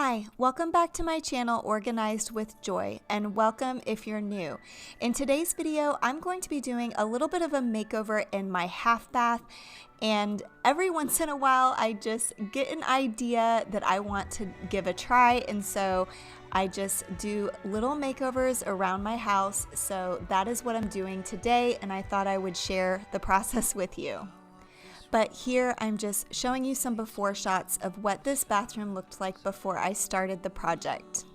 Hi, welcome back to my channel Organized with Joy, and welcome if you're new. In today's video, I'm going to be doing a little bit of a makeover in my half bath, and every once in a while I just get an idea that I want to give a try, and so I just do little makeovers around my house. So that is what I'm doing today, and I thought I would share the process with you. But here I'm just showing you some before shots of what this bathroom looked like before I started the project.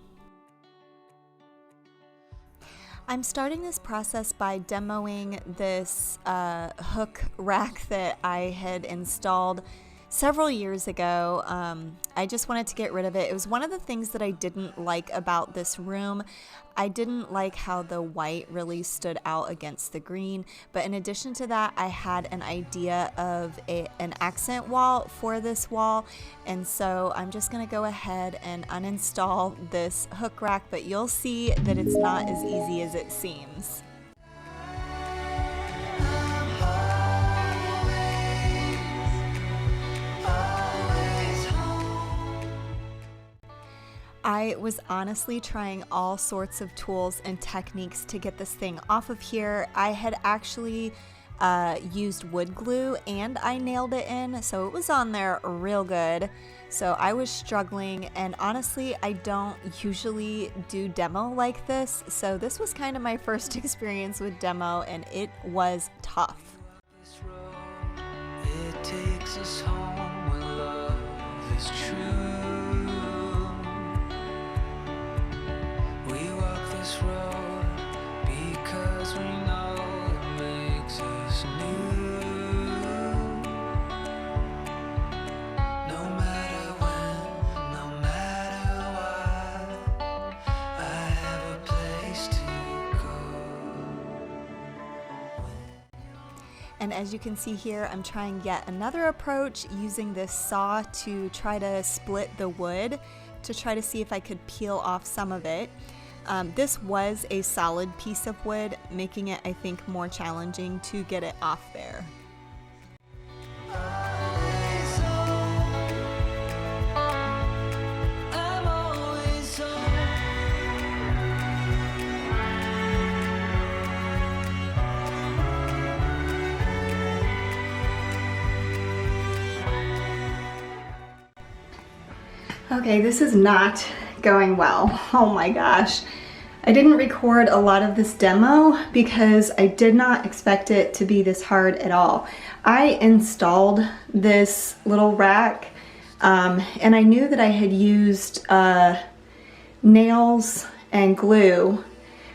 I'm starting this process by demoing this hook rack that I had installed several years ago. I just wanted to get rid of it. It was one of the things that I didn't like about this room. I didn't like how the white really stood out against the green, but in addition to that, I had an idea of an accent wall for this wall, and so I'm just gonna go ahead and uninstall this hook rack, but you'll see that it's not as easy as it seems. I was honestly trying all sorts of tools and techniques to get this thing off of here. I had actually used wood glue and I nailed it in, so it was on there real good. So I was struggling, and honestly, I don't usually do demo like this, so this was kind of my first experience with demo, and it was tough. It takes us home where love is true. We walk this road because we know it makes us new. No matter when, no matter what, I have a place to go. And as you can see here, I'm trying yet another approach using this saw to try to split the wood to try to see if I could peel off some of it. This was a solid piece of wood, making it, I think, more challenging to get it off there. Okay, this is not going well. Oh my gosh. I didn't record a lot of this demo because I did not expect it to be this hard at all. I installed this little rack and I knew that I had used nails and glue,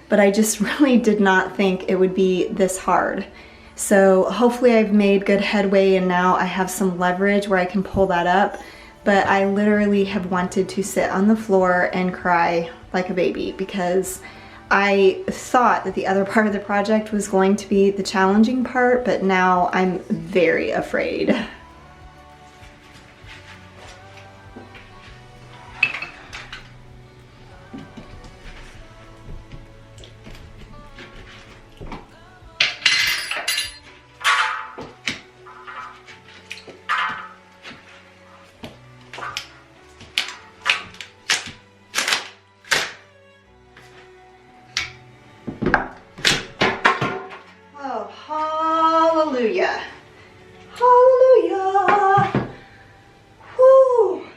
but I just really did not think it would be this hard. So hopefully I've made good headway, and now I have some leverage where I can pull that up. But I literally have wanted to sit on the floor and cry like a baby because I thought that the other part of the project was going to be the challenging part, but now I'm very afraid. Hallelujah. Hallelujah. Whew.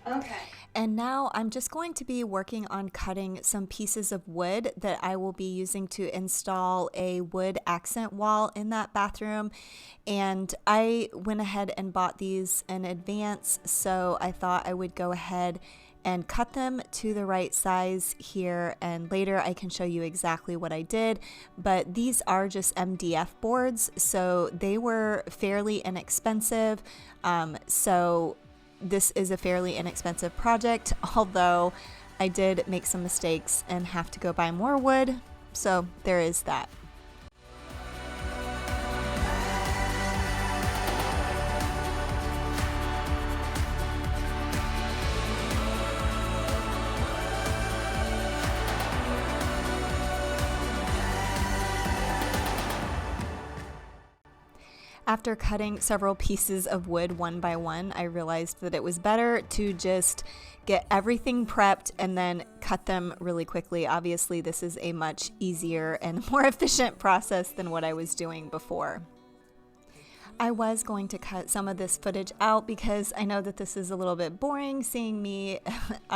Okay. And now I'm just going to be working on cutting some pieces of wood that I will be using to install a wood accent wall in that bathroom. And I went ahead and bought these in advance, so I thought I would go ahead and cut them to the right size here, and later I can show you exactly what I did. But these are just MDF boards, so they were fairly inexpensive. So this is a fairly inexpensive project, although I did make some mistakes and have to go buy more wood, so there is that. After cutting several pieces of wood one by one, I realized that it was better to just get everything prepped and then cut them really quickly. Obviously, this is a much easier and more efficient process than what I was doing before. I was going to cut some of this footage out because I know that this is a little bit boring seeing me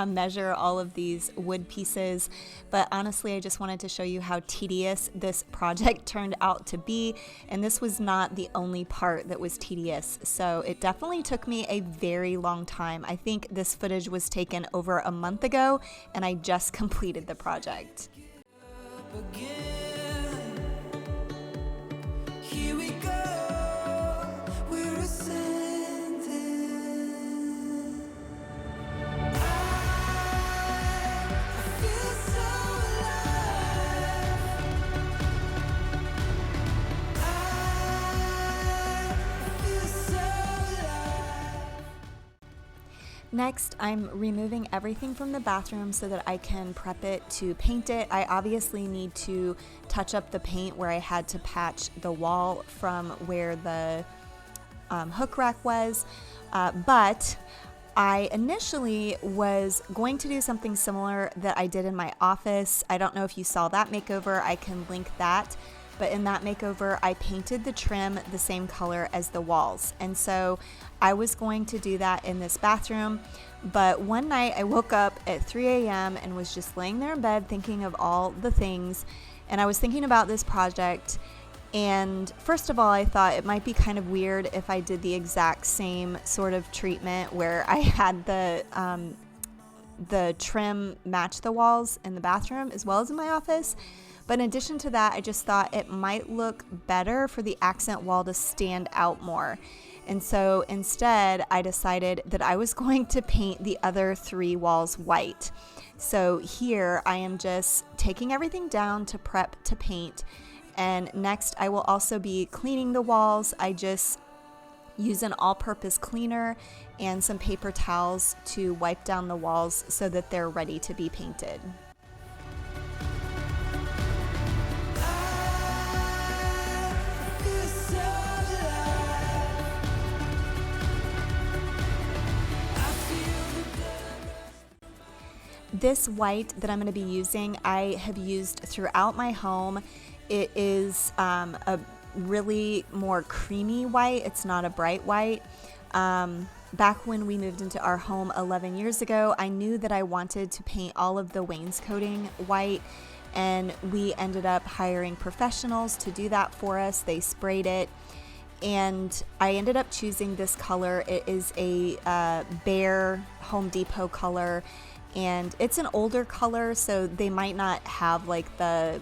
measure all of these wood pieces, but honestly I just wanted to show you how tedious this project turned out to be, and this was not the only part that was tedious, so it definitely took me a very long time. I think this footage was taken over a month ago and I just completed the project. Here we go. Next, I'm removing everything from the bathroom so that I can prep it to paint it. I obviously need to touch up the paint where I had to patch the wall from where the hook rack was, but I initially was going to do something similar that I did in my office. I don't know if you saw that makeover, I can link that. But in that makeover, I painted the trim the same color as the walls. And so I was going to do that in this bathroom. But one night I woke up at 3 a.m. and was just laying there in bed thinking of all the things. And I was thinking about this project. And first of all, I thought it might be kind of weird if I did the exact same sort of treatment where I had the trim match the walls in the bathroom as well as in my office. But in addition to that, I just thought it might look better for the accent wall to stand out more. And so instead, I decided that I was going to paint the other 3 walls white. So here I am just taking everything down to prep to paint. And next I will also be cleaning the walls. I just use an all-purpose cleaner and some paper towels to wipe down the walls so that they're ready to be painted. This white that I'm going to be using, I have used throughout my home. It is a really more creamy white. It's not a bright white. Back when we moved into our home 11 years ago, I knew that I wanted to paint all of the wainscoting white, and we ended up hiring professionals to do that for us. They sprayed it, and I ended up choosing this color. It is a Behr Home Depot color. And it's an older color, so they might not have like the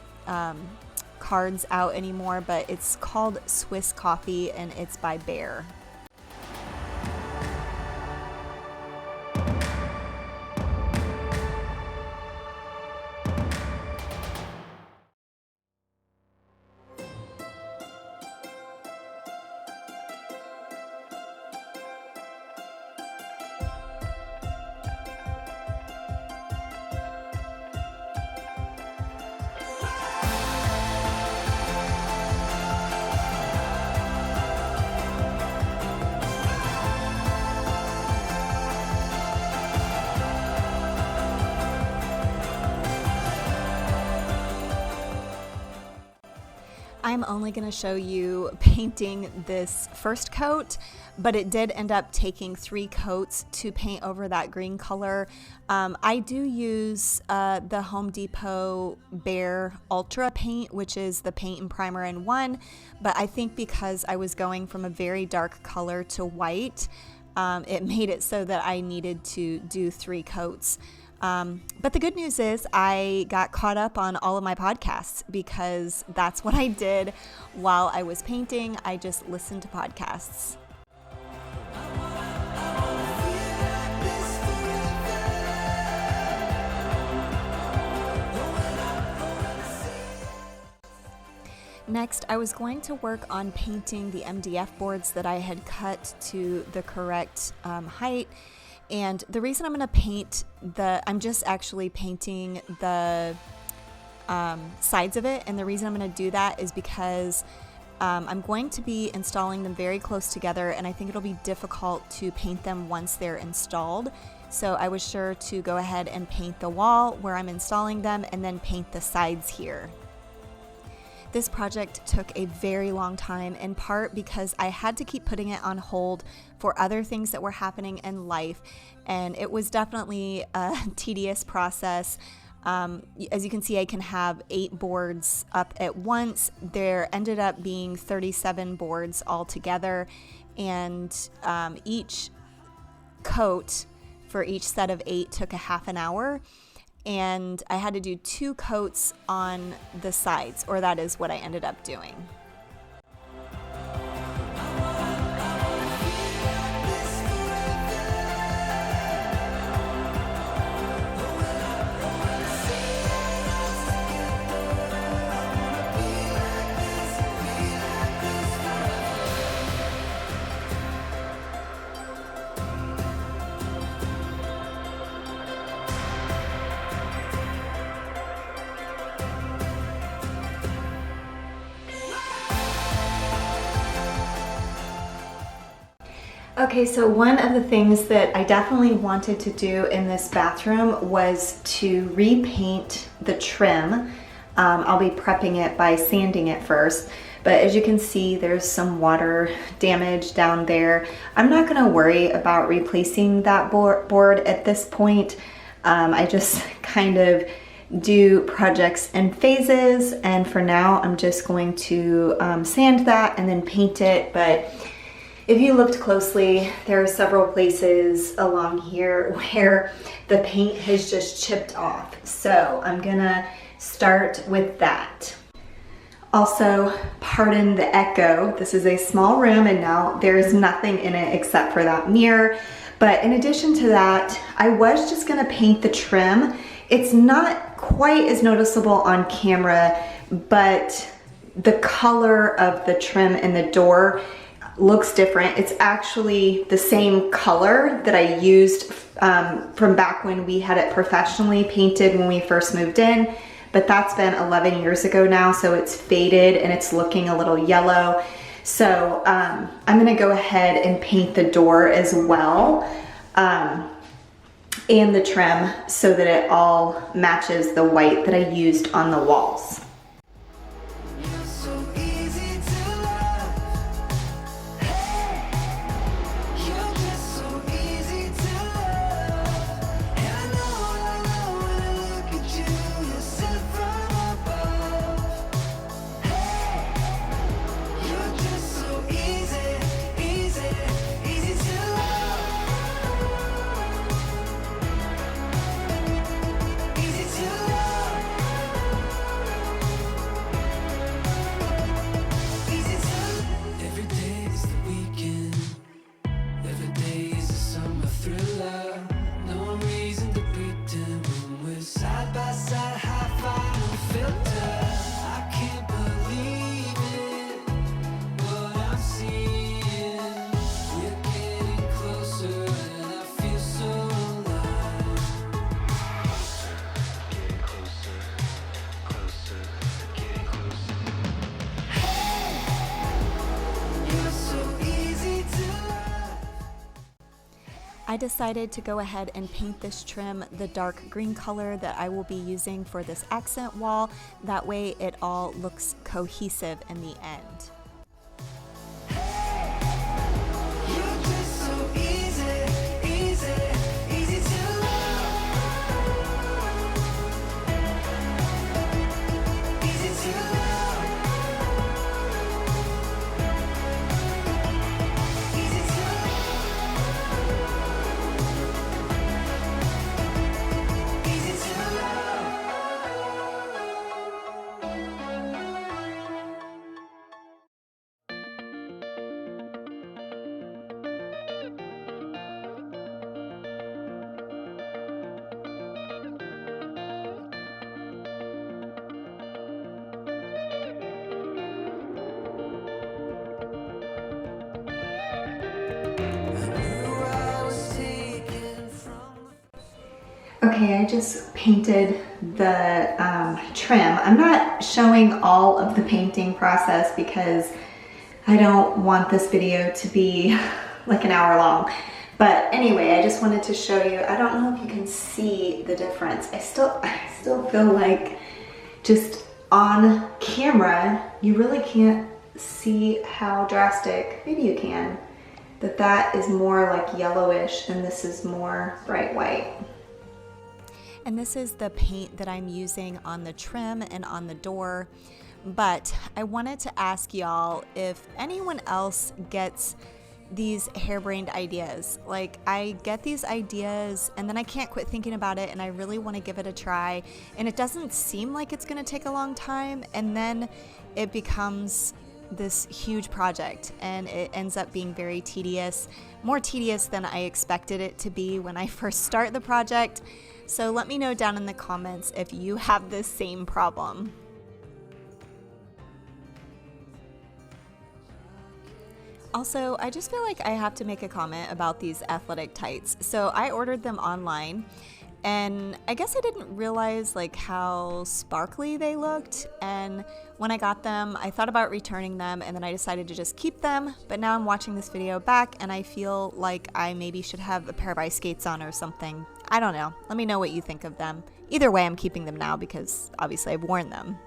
cards out anymore, but it's called Swiss Coffee and it's by Behr. I'm only going to show you painting this first coat, but it did end up taking 3 coats to paint over that green color. I do use the Home Depot Behr Ultra paint, which is the paint and primer in one, but I think because I was going from a very dark color to white, it made it so that I needed to do 3 coats. But the good news is I got caught up on all of my podcasts because that's what I did while I was painting. I just listened to podcasts. Next, I was going to work on painting the MDF boards that I had cut to the correct height. And the reason I'm going to paint I'm just actually painting the sides of it. And the reason I'm going to do that is because I'm going to be installing them very close together. And I think it'll be difficult to paint them once they're installed. So I was sure to go ahead and paint the wall where I'm installing them and then paint the sides here. This project took a very long time, in part because I had to keep putting it on hold for other things that were happening in life, and it was definitely a tedious process. As you can see, I can have 8 boards up at once. There ended up being 37 boards altogether, and each coat for each set of 8 took a half an hour. And I had to do 2 coats on the sides, or that is what I ended up doing. Okay, so one of the things that I definitely wanted to do in this bathroom was to repaint the trim. I'll be prepping it by sanding it first, but as you can see, there's some water damage down there. I'm not gonna worry about replacing that board at this point. I just kind of do projects in phases, and for now, I'm just going to sand that and then paint it. But if you looked closely, there are several places along here where the paint has just chipped off. So I'm gonna start with that. Also, pardon the echo. This is a small room and now there's nothing in it except for that mirror. But in addition to that, I was just gonna paint the trim. It's not quite as noticeable on camera, but the color of the trim in the door looks different. It's actually the same color that I used from back when we had it professionally painted when we first moved in, but that's been 11 years ago now, so it's faded and it's looking a little yellow. So I'm gonna go ahead and paint the door as well, and the trim, so that it all matches the white that I used on the walls. I decided to go ahead and paint this trim the dark green color that I will be using for this accent wall. That way it all looks cohesive in the end. Okay, I just painted the trim. I'm not showing all of the painting process because I don't want this video to be like an hour long. But anyway, I just wanted to show you. I don't know if you can see the difference. I still feel like just on camera, you really can't see how drastic, maybe you can, that is more like yellowish and this is more bright white. And this is the paint that I'm using on the trim and on the door. But I wanted to ask y'all if anyone else gets these harebrained ideas. Like, I get these ideas and then I can't quit thinking about it and I really want to give it a try, and it doesn't seem like it's going to take a long time, and then it becomes this huge project and it ends up being very tedious, more tedious than I expected it to be when I first start the project. So let me know down in the comments if you have this same problem. Also, I just feel like I have to make a comment about these athletic tights. So I ordered them online, and I guess I didn't realize like how sparkly they looked. And when I got them, I thought about returning them, and then I decided to just keep them. But now I'm watching this video back and I feel like I maybe should have a pair of ice skates on or something. I don't know. Let me know what you think of them. Either way, I'm keeping them now because obviously I've worn them.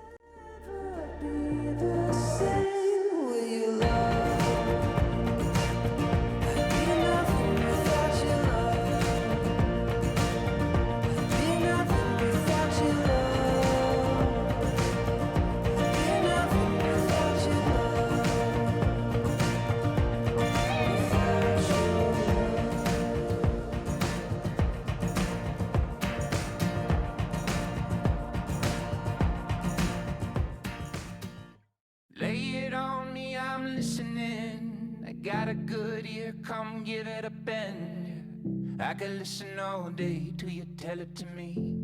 Got a good ear, come give it a bend. I could listen all day till you tell it to me.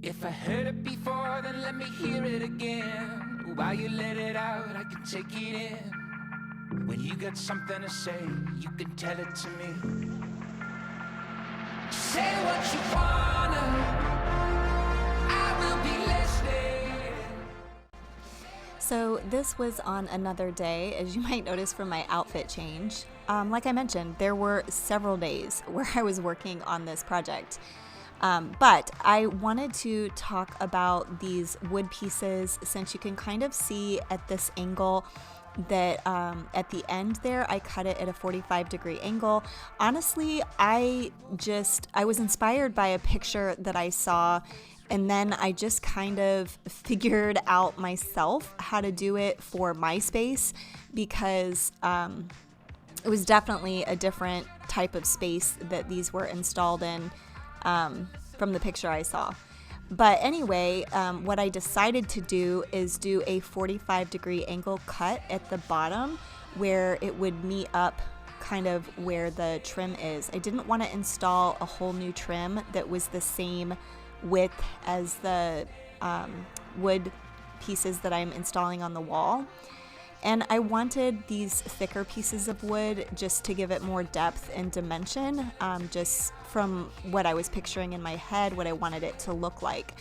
If I heard it before, then let me hear it again. While you let it out, I can take it in. When you got something to say, you can tell it to me. Say what you wanna, I will be listening. So this was on another day, as you might notice from my outfit change. Like I mentioned, there were several days where I was working on this project. But I wanted to talk about these wood pieces, since you can kind of see at this angle that at the end there, I cut it at a 45-degree angle. Honestly, I was inspired by a picture that I saw, and then I just kind of figured out myself how to do it for my space, because it was definitely a different type of space that these were installed in from the picture I saw. But anyway, what I decided to do is do a 45-degree angle cut at the bottom where it would meet up kind of where the trim is. I didn't want to install a whole new trim that was the same width as the wood pieces that I'm installing on the wall. And I wanted these thicker pieces of wood just to give it more depth and dimension, just from what I was picturing in my head, what I wanted it to look like.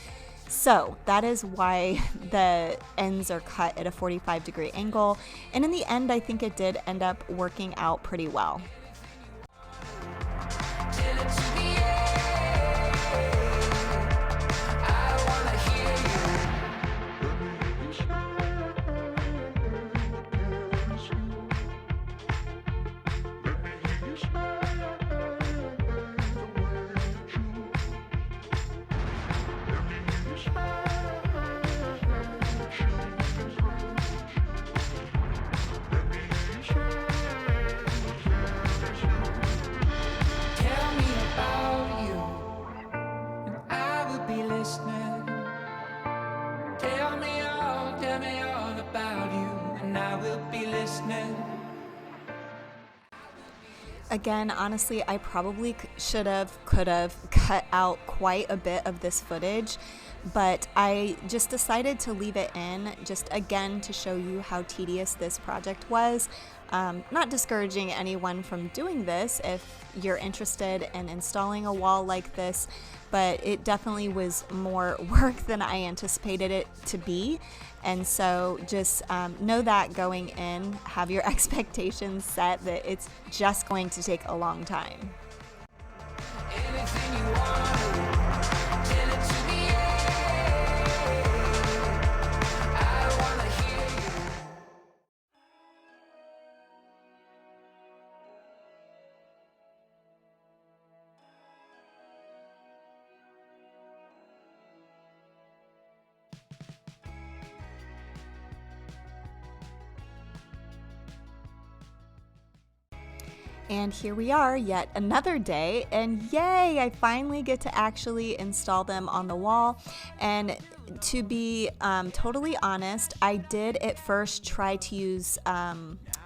So that is why the ends are cut at a 45-degree angle. And in the end, I think it did end up working out pretty well. Again, honestly, I probably could have cut out quite a bit of this footage, but I just decided to leave it in, just again to show you how tedious this project was. Not discouraging anyone from doing this if you're interested in installing a wall like this, but it definitely was more work than I anticipated it to be. And so just know that going in, have your expectations set that it's just going to take a long time. Anything you want, tell it to me. I wanna hear you. And here we are, yet another day, and yay, I finally get to actually install them on the wall. And to be totally honest, I did at first try to use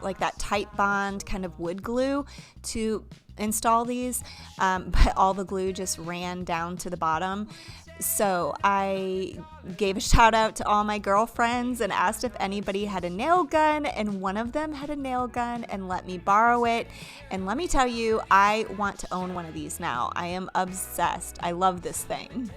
like that tight bond kind of wood glue to install these, but all the glue just ran down to the bottom. So I gave a shout out to all my girlfriends and asked if anybody had a nail gun, and one of them had a nail gun and let me borrow it. And let me tell you, I want to own one of these now. I am obsessed. I love this thing.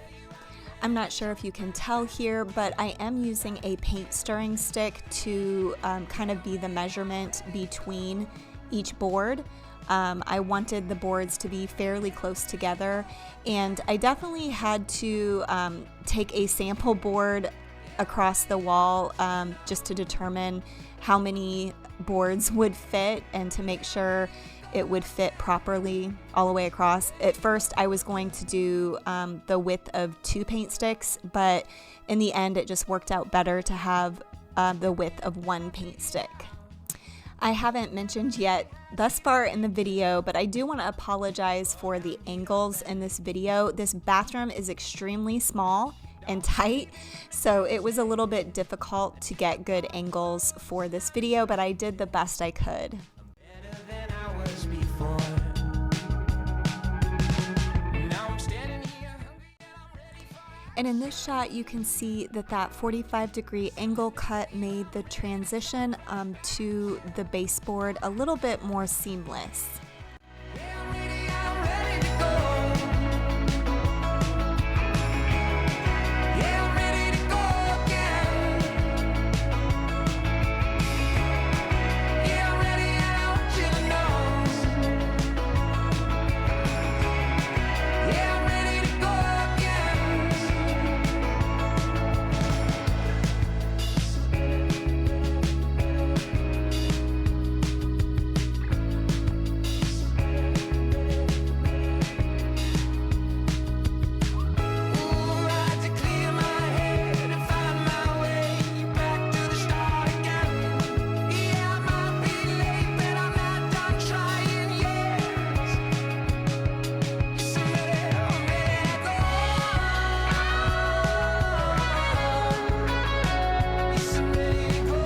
I'm not sure if you can tell here, but I am using a paint stirring stick to kind of be the measurement between each board. I wanted the boards to be fairly close together, and I definitely had to take a sample board across the wall just to determine how many boards would fit and to make sure it would fit properly all the way across. At first, I was going to do the width of 2 paint sticks, but in the end, it just worked out better to have the width of 1 paint stick. I haven't mentioned yet thus far in the video, but I do want to apologize for the angles in this video. This bathroom is extremely small and tight, so it was a little bit difficult to get good angles for this video, but I did the best I could. Better than I was before. Now I'm standing here hungry and I'm ready for. And in this shot, you can see that that 45-degree angle cut made the transition to the baseboard a little bit more seamless. Yeah, I'm ready to go. Yeah, I'm ready to go again. Yeah, I'm ready and I want you to know. Yeah, I'm ready to go again. Ooh, I had to clear my head and find my way back to the start again. Yeah, I might be late, but I'm not done trying yet. Yes, I'm ready to go. Yes, I'm ready to go.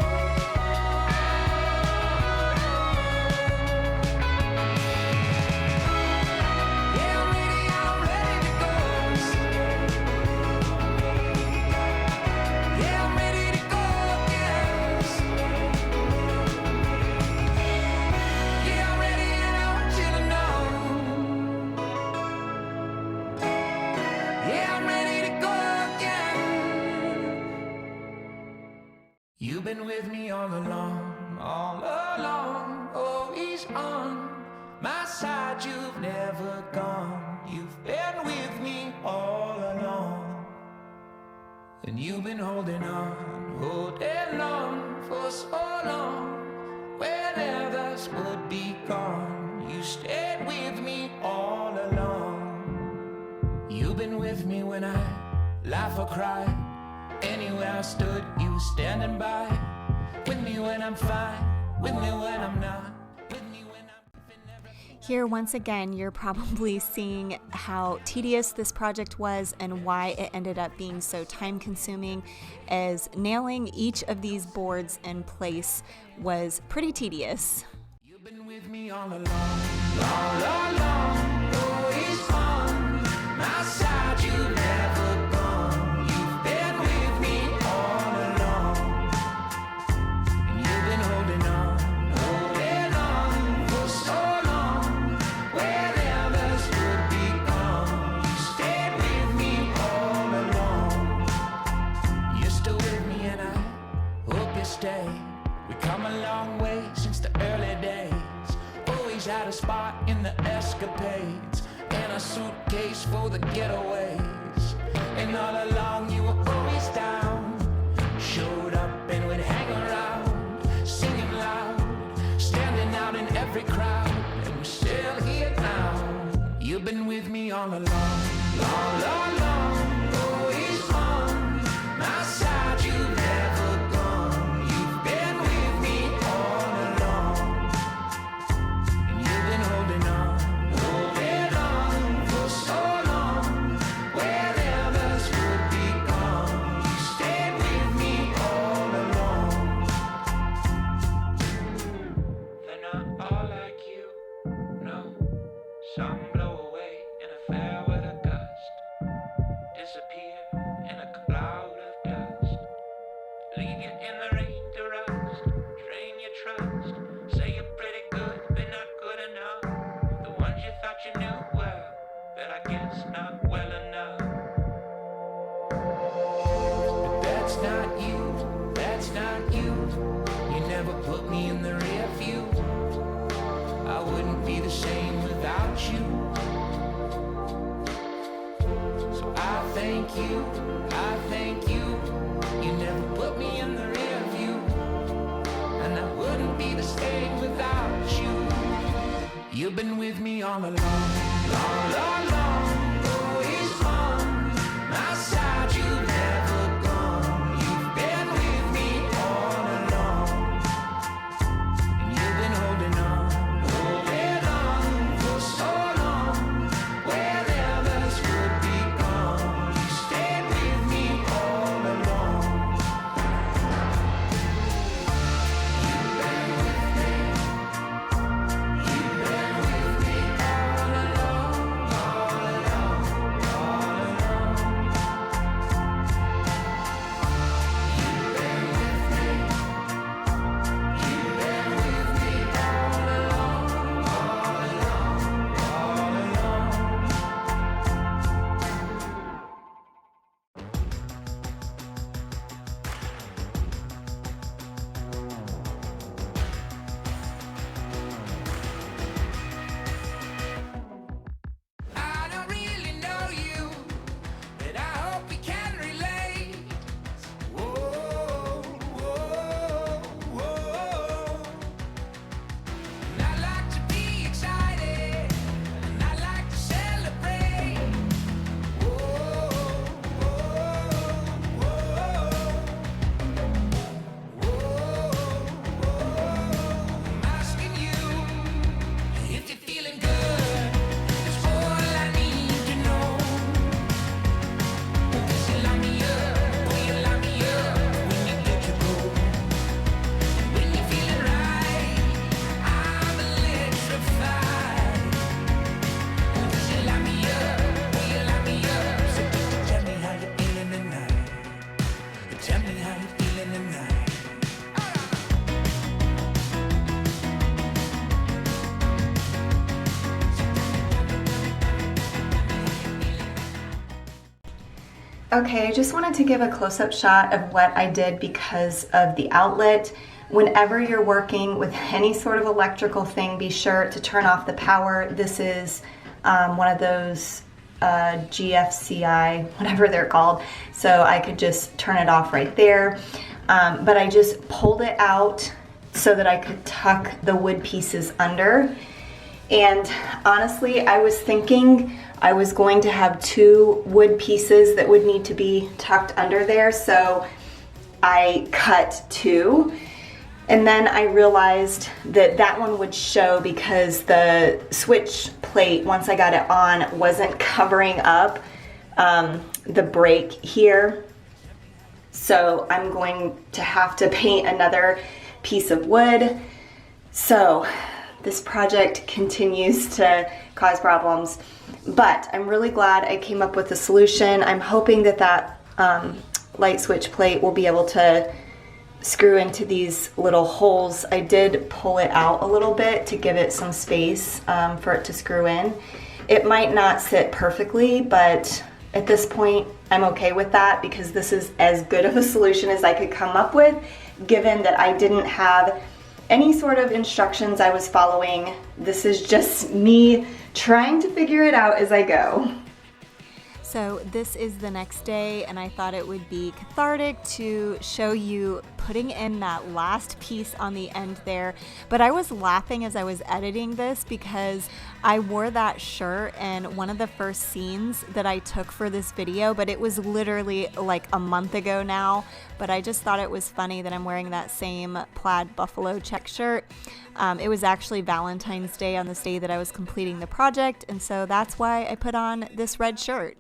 Yeah, I'm ready to go. Yeah, I'm ready to go again. Yeah, I'm ready and I want you to know. Yeah, I'm ready to go again. You've been with me all along, always on my side. You've never gone. You've been with me all along. And you've been holding on for so long. When others would be gone, you stayed with me all along. You've been with me when I laugh or cry. Anywhere I stood, you were standing by. With me when I'm fine, with me when I'm not. With me when I'm Here, once again, you're probably seeing how tedious this project was and why it ended up being so time-consuming, as nailing each of these boards in place was pretty tedious. You've been with me all along, always on my side. You've never gone. You've stay. We come a long way since the early days. Always had a spot in the escapades, and a suitcase for the getaways. And all along you were always down. Showed up and would hang around, singing loud, standing out in every crowd. And we're still here now. You've been with me all along, long, long, long. Always on my side, you've never gone. You've been with me all along. And you've been holding on for so long. Where others would be gone, you stayed with me all along. They're not all like you, no. Some blow away in a fair weather gust, disappear in a cloud of dust, leave you in the rain to rust, drain your trust, say you're pretty good but not good enough. The ones you thought you knew well, but I guess not well enough. But that's not you, that's not you. You never put me in the rear view. I wouldn't be the same without you. So I thank you, I thank you. You never put me in the rear view, and I wouldn't be the same without you. You've been with me all along, long, long, long. Always on my side, you've never gone. You've been with me all along, and you've been holding on for so long. Where others would be gone, you stayed with me all along. You've been with me. You've been with me all along, all along, all along. You've been with me. You've been with me all along, all along, all along. I don't really know you, but I hope we can relate. Whoa, whoa, whoa. And I like to be excited, and I like to celebrate. Whoa, whoa, whoa. I'm asking you if you're feeling good. That's all I need to know. Cause you light me up, oh you light me up when you get to go. When you're feeling right, I'm electrified. Cause you light me up, oh you light me up. So tell me how you're feeling tonight. Tell me how you're feeling tonight. Okay, I just wanted to give a close-up shot of what I did because of the outlet. Whenever you're working with any sort of electrical thing, be sure to turn off the power. This is one of those GFCI, whatever they're called, so I could just turn it off right there. But I just pulled it out so that I could tuck the wood pieces under. And honestly, I was thinking I was going to have two wood pieces that would need to be tucked under there, so I cut two. And then I realized that that one would show because the switch plate, once I got it on, wasn't covering up the break here. So I'm going to have to paint another piece of wood. So this project continues to cause problems, but I'm really glad I came up with a solution. I'm hoping that that light switch plate will be able to screw into these little holes. I did pull it out a little bit to give it some space for it to screw in. It might not sit perfectly, but at this point I'm okay with that because this is as good of a solution as I could come up with, given that I didn't have any sort of instructions I was following. This is just me trying to figure it out as I go. So this is the next day, and I thought it would be cathartic to show you putting in that last piece on the end there. But I was laughing as I was editing this because I wore that shirt in one of the first scenes that I took for this video, but it was literally like a month ago now. But I just thought it was funny that I'm wearing that same plaid buffalo check shirt. It was actually Valentine's Day on this day that I was completing the project, and so that's why I put on this red shirt.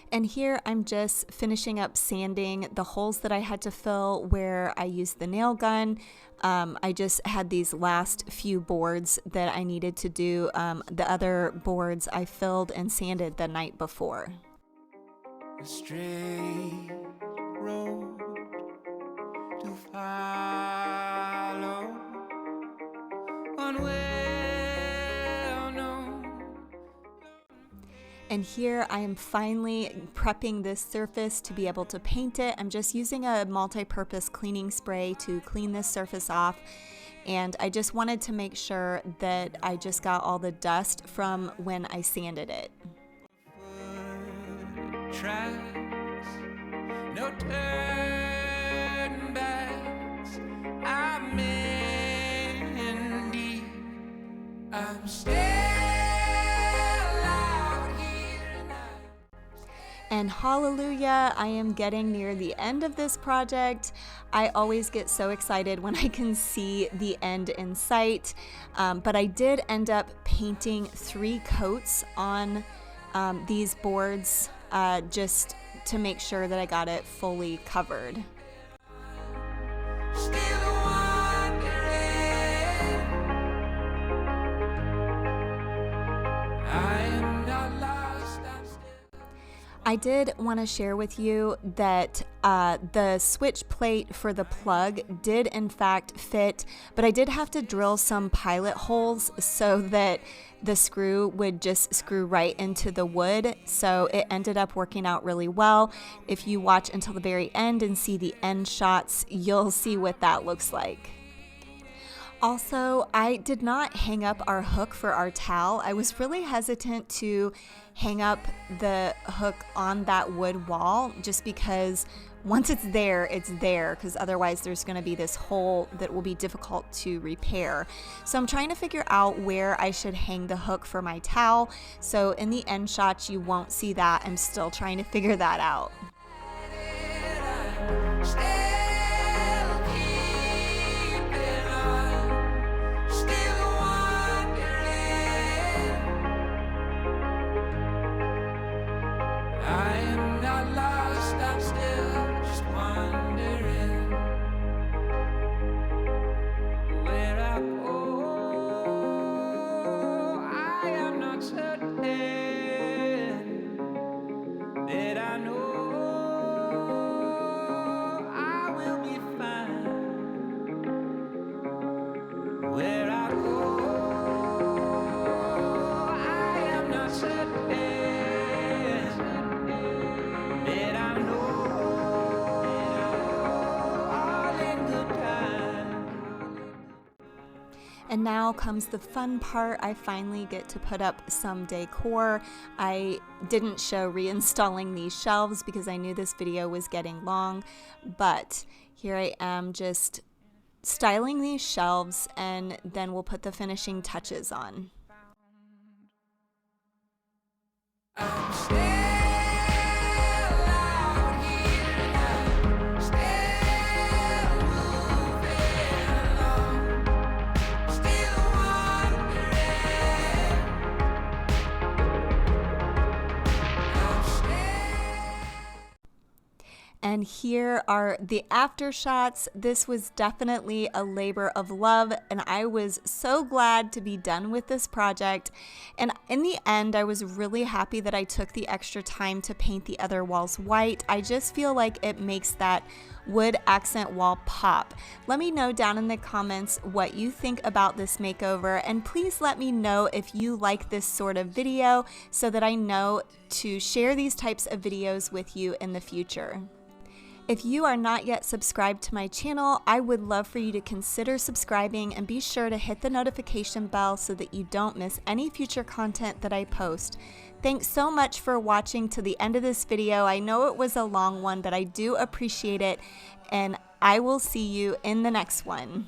And here I'm just finishing up sanding the holes that I had to fill where I used the nail gun. I just had these last few boards that I needed to do. The other boards I filled and sanded the night before. A straight road to follow, one well known. And here I am finally prepping this surface to be able to paint it. I'm just using a multi-purpose cleaning spray to clean this surface off. And I just wanted to make sure that I just got all the dust from when I sanded it. Tracks, no turn backs. I'm in deep. I'm still out here now. And hallelujah, I am getting near the end of this project. I always get so excited when I can see the end in sight. But I did end up painting 3 coats on these boards just to make sure that I got it fully covered. Still wondering. I am not lost. I'm still. I did want to share with you that the switch plate for the plug did in fact fit, but I did have to drill some pilot holes so that the screw would just screw right into the wood. So it ended up working out really well. If you watch until the very end and see the end shots, you'll see what that looks like. Also, I did not hang up our hook for our towel. I was really hesitant to hang up the hook on that wood wall just because once it's there, because otherwise there's going to be this hole that will be difficult to repair. So I'm trying to figure out where I should hang the hook for my towel. So in the end shots, you won't see that. I'm still trying to figure that out. And now comes the fun part. I finally get to put up some decor. I didn't show reinstalling these shelves because I knew this video was getting long, but here I am just styling these shelves, and then we'll put the finishing touches on. And here are the after shots. This was definitely a labor of love, and I was so glad to be done with this project. And in the end, I was really happy that I took the extra time to paint the other walls white. I just feel like it makes that wood accent wall pop. Let me know down in the comments what you think about this makeover, and please let me know if you like this sort of video so that I know to share these types of videos with you in the future. If you are not yet subscribed to my channel, I would love for you to consider subscribing and be sure to hit the notification bell so that you don't miss any future content that I post. Thanks so much for watching to the end of this video. I know it was a long one, but I do appreciate it, and I will see you in the next one.